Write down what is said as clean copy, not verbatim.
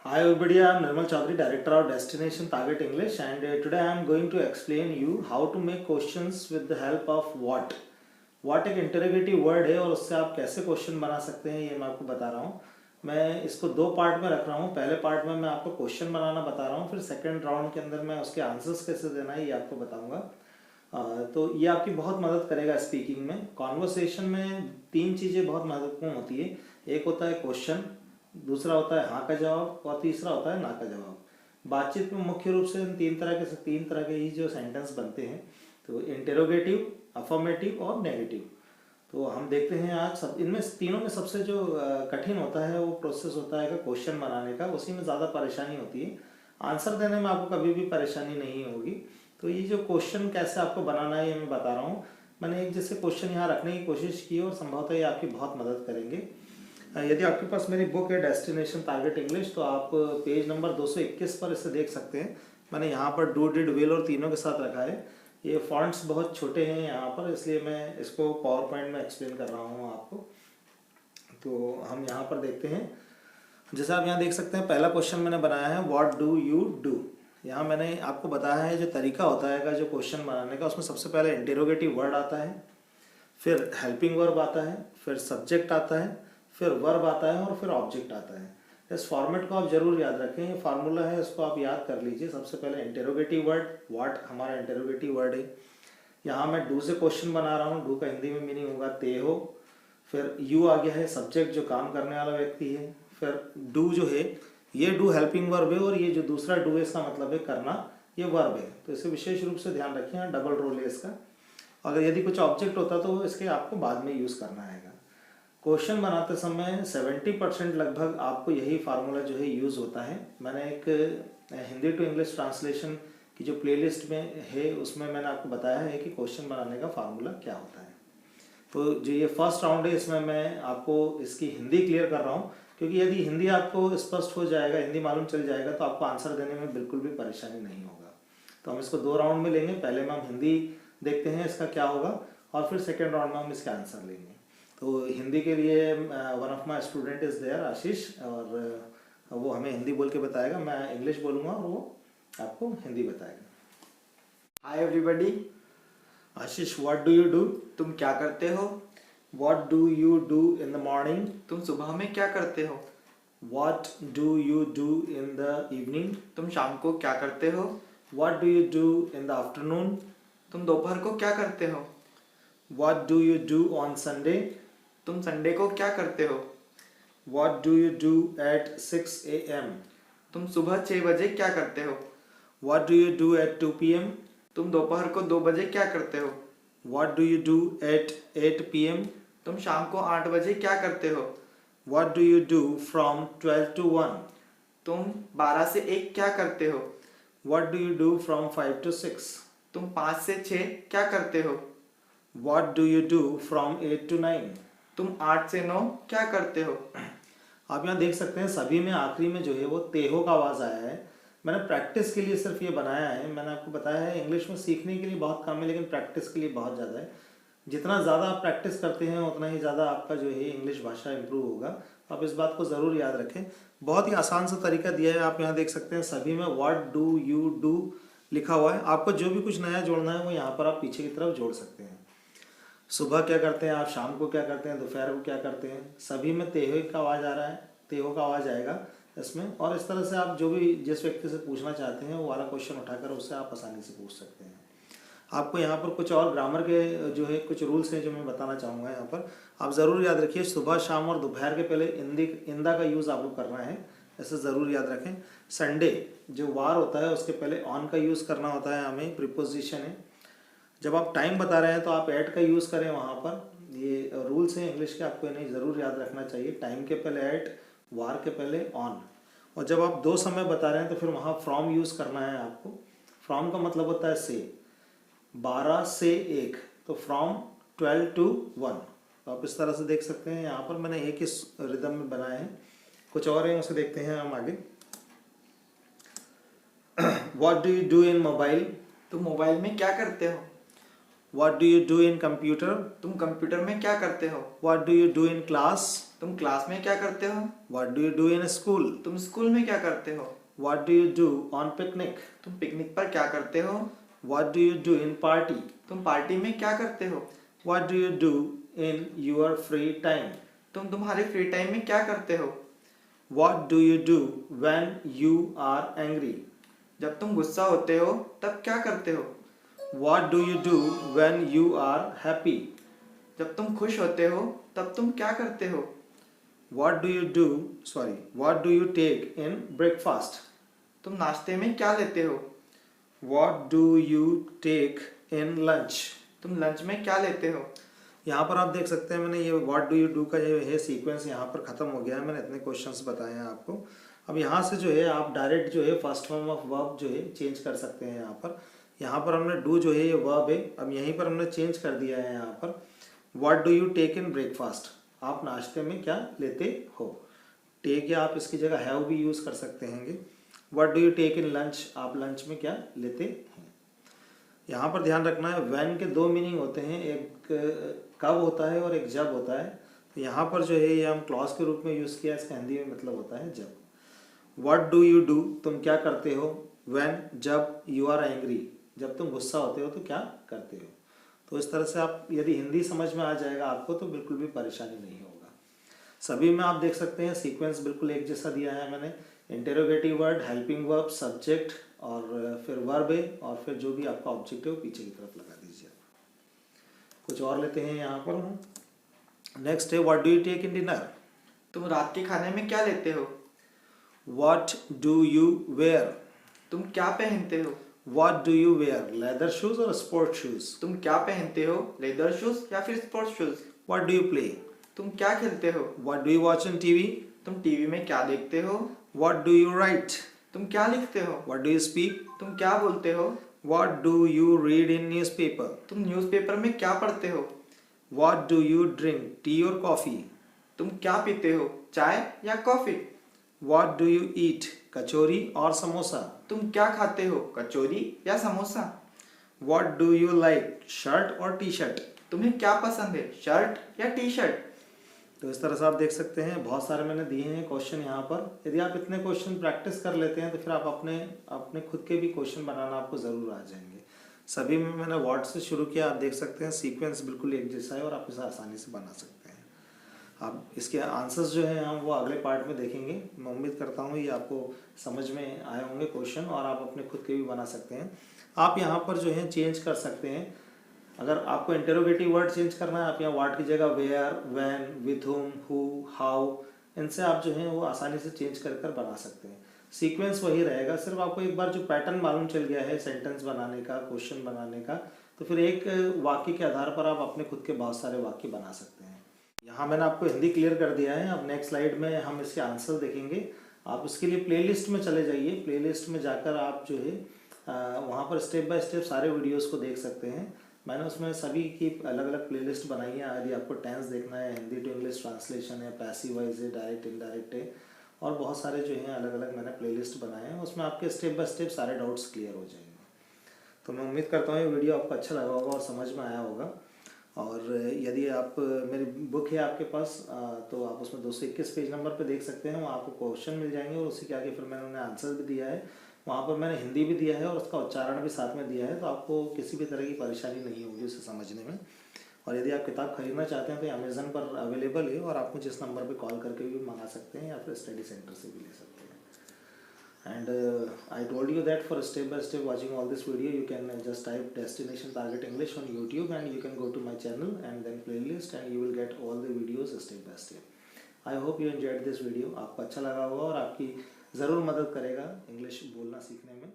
Hi everybody, I am Nirmal Chaudhary, Director of Destination Target English, and today I am going to explain you how to make questions with the help of what. What एक interrogative word है और उससे आप कैसे question बना सकते हैं ये मैं आपको बता रहा हूँ। मैं इसको दो पार्ट में रख रहा हूँ। पहले पार्ट में मैं आपको क्वेश्चन बनाना बता रहा हूँ, फिर सेकंड राउंड के अंदर मैं उसके आंसर्स कैसे देना है ये आपको बताऊँगा। तो ये आपकी बहुत मदद करेगा स्पीकिंग में। कॉन्वर्सेशन में तीन चीज़ें बहुत महत्वपूर्ण होती है। एक होता है क्वेश्चन, दूसरा होता है हाँ का जवाब और तीसरा होता है ना का जवाब। बातचीत में मुख्य रूप से तीन तरह के ही जो सेंटेंस बनते हैं, तो इंटेरोगेटिव, अफर्मेटिव और नेगेटिव। तो हम देखते हैं आज सब इनमें तीनों में सबसे जो कठिन होता है वो प्रोसेस होता है क्वेश्चन बनाने का। उसी में ज़्यादा परेशानी होती है। आंसर देने में आपको कभी भी परेशानी नहीं होगी। तो ये जो क्वेश्चन कैसे आपको बनाना है ये मैं बता रहा हूँ। मैंने एक जैसे क्वेश्चन यहाँ रखने की कोशिश की और संभवतः ये आपकी बहुत मदद करेंगे। यदि आपके पास मेरी बुक है डेस्टिनेशन टारगेट इंग्लिश, तो आप पेज नंबर 221 पर इसे देख सकते हैं। मैंने यहाँ पर डू, डिड, विल और तीनों के साथ रखा है। ये फॉन्ट्स बहुत छोटे हैं यहाँ पर, इसलिए मैं इसको पावर पॉइंट में एक्सप्लेन कर रहा हूँ आपको। तो हम यहाँ पर देखते हैं। जैसे आप यहाँ देख सकते हैं, पहला क्वेश्चन मैंने बनाया है व्हाट डू यू डू। यहाँ मैंने आपको बताया है जो तरीका होता है जो क्वेश्चन बनाने का, उसमें सबसे पहले इंटेरोगेटिव वर्ड आता है, फिर हेल्पिंग वर्ब आता है, फिर सब्जेक्ट आता है, फिर वर्ब आता है और फिर ऑब्जेक्ट आता है। इस फॉर्मेट को आप जरूर याद रखें। ये फार्मूला है, इसको आप याद कर लीजिए। सबसे पहले इंटेरोगेटिव वर्ड, व्हाट हमारा इंटेरोगेटिव वर्ड है। यहाँ मैं डू से क्वेश्चन बना रहा हूँ। डू का हिंदी में मीनिंग होगा ते हो। फिर यू आ गया है, सब्जेक्ट जो काम करने वाला व्यक्ति है। फिर डू जो है, ये डू हेल्पिंग वर्ब है और ये जो दूसरा डू है इसका मतलब है करना, ये वर्ब है। तो इसे विशेष रूप से ध्यान रखिए, यहाँ डबल रोल है इसका। अगर यदि कुछ ऑब्जेक्ट होता तो इसके आपको बाद में यूज़ करना है। क्वेश्चन बनाते समय 70% लगभग आपको यही फार्मूला जो है यूज़ होता है। मैंने एक हिंदी टू इंग्लिश ट्रांसलेशन की जो प्लेलिस्ट में है उसमें मैंने आपको बताया है कि क्वेश्चन बनाने का फार्मूला क्या होता है। तो जो ये फर्स्ट राउंड है इसमें मैं आपको इसकी हिंदी क्लियर कर रहा हूँ, क्योंकि यदि हिंदी आपको स्पष्ट हो जाएगा, हिंदी मालूम चल जाएगा, तो आपको आंसर देने में बिल्कुल भी परेशानी नहीं होगा। तो हम इसको दो राउंड में लेंगे। पहले में हम हिंदी देखते हैं इसका क्या होगा और फिर सेकेंड राउंड में हम इसके आंसर लेंगे। तो हिंदी के लिए one of my student is there, Ashish, और वो हमें हिंदी बोल के बताएगा। मैं इंग्लिश बोलूँगा और वो आपको हिंदी बताएगा। Hi everybody. Ashish, what do you do? तुम क्या करते हो? What do you do in the morning? तुम सुबह में क्या करते हो? What do you do in the evening? तुम शाम को क्या करते हो? What do you do in the afternoon? तुम दोपहर को क्या करते हो? What do you do on Sunday? तुम संडे को क्या करते हो? What do you do eight 6 AM? तुम सुबह 6 बजे क्या करते हो? What do you do at 2 PM? तुम दोपहर को 2 बजे क्या करते हो? What do you do eight 8 PM? तुम शाम को 8 बजे क्या करते हो? What do you do from 12 to 1? तुम 12 से 1 क्या करते हो? What do you do from 5 to 6? तुम 5 से 6 क्या करते हो? What do you do from 8 to 9? तुम 8 से 9 क्या करते हो? आप यहाँ देख सकते हैं सभी में आखिरी में जो है वो तेहो का आवाज़ आया है। मैंने प्रैक्टिस के लिए सिर्फ ये बनाया है। मैंने आपको बताया है इंग्लिश में सीखने के लिए बहुत कम है, लेकिन प्रैक्टिस के लिए बहुत ज़्यादा है। जितना ज़्यादा आप प्रैक्टिस करते हैं उतना ही ज़्यादा आपका जो है इंग्लिश भाषा इंप्रूव होगा। आप इस बात को ज़रूर याद रखें। बहुत ही आसान सा तरीका दिया है। आप यहाँ देख सकते हैं सभी में व्हाट डू यू डू लिखा हुआ है। आपको जो भी कुछ नया जोड़ना है वो यहाँ पर आप पीछे की तरफ जोड़ सकते हैं। सुबह क्या करते हैं आप, शाम को क्या करते हैं, दोपहर को क्या करते हैं, सभी में तेहो का आवाज़ आ रहा है, तेहो का आवाज़ आएगा इसमें। और इस तरह से आप जो भी जिस व्यक्ति से पूछना चाहते हैं वो वाला क्वेश्चन उठाकर उससे आप आसानी से पूछ सकते हैं। आपको यहाँ पर कुछ और ग्रामर के जो है कुछ रूल्स हैं जो मैं बताना चाहूँगा। यहाँ पर आप ज़रूर याद रखिए, सुबह शाम और दोपहर के पहले इंदा का यूज़ आपको करना है, ऐसे ज़रूर याद रखें। संडे जो वार होता है उसके पहले ऑन का यूज़ करना होता है, हमें प्रीपोजिशन है। जब आप टाइम बता रहे हैं तो आप एट का यूज़ करें वहाँ पर। ये रूल्स हैं इंग्लिश के, आपको इन्हें ज़रूर याद रखना चाहिए। टाइम के पहले एट, वार के पहले ऑन। और जब आप दो समय बता रहे हैं तो फिर वहाँ फ्रॉम यूज़ करना है आपको। फ्रॉम का मतलब होता है से, 12 से 1, तो फ्रॉम 12 to 1। तो आप इस तरह से देख सकते हैं। यहाँ पर मैंने एक इस रिदम में बनाए हैं, कुछ और हैं उसे देखते हैं हम आगे। What do you do in mobile? तुम मोबाइल में क्या करते हो? What do you do in computer? तुम कंप्यूटर में क्या करते हो? What do you do in class? तुम क्लास में क्या करते हो? What do you do in school? तुम स्कूल में क्या करते हो? What do you do on picnic? तुम पिकनिक पर क्या करते हो? What do you do in party? तुम पार्टी में क्या करते हो? What do you do in your free time? तुम तुम्हारे फ्री टाइम में क्या करते हो? What do you do when you are angry? जब तुम गुस्सा होते हो तब क्या करते हो? What do you do when you are happy? जब तुम खुश होते हो तब तुम क्या करते हो? What do you do? Sorry. What do you take in breakfast? तुम नाश्ते में क्या लेते हो? What do you take in lunch? तुम लंच में क्या लेते हो? यहाँ पर आप देख सकते हैं मैंने ये व्हाट डू यू डू का जो है सीक्वेंस यहाँ पर ख़त्म हो गया है। मैंने इतने क्वेश्चंस बताए हैं आपको। अब यहाँ से जो है आप डायरेक्ट जो है फर्स्ट फॉर्म ऑफ वर्ब जो है चेंज कर सकते हैं। यहाँ पर हमने डू जो है ये वर्ब है, अब यहीं पर हमने चेंज कर दिया है। यहाँ पर what do you take in breakfast, आप नाश्ते में क्या लेते हो। टेक या आप इसकी जगह हैव भी यूज़ कर सकते हैं। What do you take in lunch, आप लंच में क्या लेते हैं। यहाँ पर ध्यान रखना है व्हेन के दो मीनिंग होते हैं, एक कब होता है और एक जब होता है। तो यहाँ पर जो है ये हम क्लॉज के रूप में यूज़ किया, इसका हिंदी में मतलब होता है जब। व्हाट डू यू डू, तुम क्या करते हो। व्हेन, जब। यू आर एंग्री, जब तुम गुस्सा होते हो तो क्या करते हो। तो इस तरह से आप यदि हिंदी समझ में आ जाएगा आपको तो बिल्कुल भी परेशानी नहीं होगा। सभी में आप देख सकते हैं सीक्वेंस बिल्कुल एक जैसा दिया है मैंने। Interrogative word, helping verb, subject और फिर वर्ब है और फिर जो भी आपका ऑब्जेक्ट है वो पीछे की तरफ लगा दीजिए। कुछ और लेते हैं यहाँ पर हम। नेक्स्ट है what do you take in dinner, तुम रात के खाने में क्या लेते हो। व्हाट डू यू वेयर, तुम क्या पहनते हो। What do you wear, leather shoes और स्पोर्ट शूज। तुम क्या पहनते हो, लेदर शूज या फिर sports shoes. What do you play, तुम क्या खेलते हो। What do you watch on TV, तुम टीवी में क्या देखते हो। व्हाट डू यू राइट, तुम क्या लिखते हो। व्हाट डू यू स्पीक, तुम क्या बोलते हो। What do you read in newspaper, तुम न्यूज़पेपर में क्या पढ़ते हो। What do you drink, tea और कॉफी। तुम क्या पीते हो, चाय या coffee. What do you eat, kachori और समोसा। तुम क्या खाते हो, कचौरी या samosa. What do you like, shirt और टी शर्ट। तुम्हें क्या पसंद है, शर्ट या टी शर्ट। तो इस तरह से आप देख सकते हैं बहुत सारे मैंने दिए हैं क्वेश्चन यहाँ पर। यदि आप इतने क्वेश्चन प्रैक्टिस कर लेते हैं तो फिर आप अपने खुद के भी क्वेश्चन बनाना आपको ज़रूर आ जाएंगे। सभी में मैंने वर्ड से शुरू किया, आप देख सकते हैं सीक्वेंस बिल्कुल एक जैसा है और आप इसे आसानी से बना सकते हैं। आप इसके आंसर्स जो हैं हम वो अगले पार्ट में देखेंगे। मैं उम्मीद करता हूँ ये आपको समझ में आए होंगे क्वेश्चन और आप अपने खुद के भी बना सकते हैं। आप यहाँ पर जो है चेंज कर सकते हैं। अगर आपको इंटेरोगेटिव वर्ड चेंज करना है आप यहाँ व्हाट की जगह where, when, with whom, who, how, इनसे आप जो है वो आसानी से चेंज कर बना सकते हैं। सीक्वेंस वही रहेगा, सिर्फ आपको एक बार जो पैटर्न मालूम चल गया है सेंटेंस बनाने का, क्वेश्चन बनाने का, तो फिर एक वाक्य के आधार पर आप अपने खुद के बहुत सारे वाक्य बना सकते हैं। यहाँ मैंने आपको हिंदी क्लियर कर दिया है। अब नेक्स्ट स्लाइड में हम इसके आंसर देखेंगे। आप उसके लिए प्लेलिस्ट में चले जाइए। प्लेलिस्ट में जाकर आप जो है वहाँ पर स्टेप बाय स्टेप सारे वीडियोस को देख सकते हैं। मैंने उसमें सभी की अलग अलग प्लेलिस्ट बनाई है। यदि आपको टेंस देखना है, हिंदी टू इंग्लिश ट्रांसलेशन है, पैसिव वॉइस है, डायरेक्ट इनडायरेक्ट है और बहुत सारे जो हैं अलग अलग मैंने प्लेलिस्ट बनाए हैं। उसमें आपके स्टेप बाय स्टेप सारे डाउट्स क्लियर हो जाएंगे। तो मैं उम्मीद करता हूँ ये वीडियो आपको अच्छा लगा होगा और समझ में आया होगा। और यदि आप मेरी बुक है आपके पास तो आप उसमें 221 पेज नंबर पे देख सकते हैं। वहाँ आपको क्वेश्चन मिल जाएंगे और उसी के आगे फिर मैंने उन्हें आंसर भी दिया है। वहाँ पर मैंने हिंदी भी दिया है और उसका उच्चारण भी साथ में दिया है, तो आपको किसी भी तरह की परेशानी नहीं होगी उसे समझने में। और यदि आप किताब खरीदना चाहते हैं तो अमेज़न पर अवेलेबल है और आप मुझे इस नंबर पर कॉल करके भी मंगा सकते हैं या फिर स्टडी सेंटर से भी ले सकते हैं। And I told you that for step by step watching all this video you can just type Destination Target English on YouTube and you can go to my channel and then playlist and you will get all the videos step by step. I hope you enjoyed this video. आपको अच्छा लगा होगा और आपकी ज़रूर मदद करेगा English बोलना सीखने में।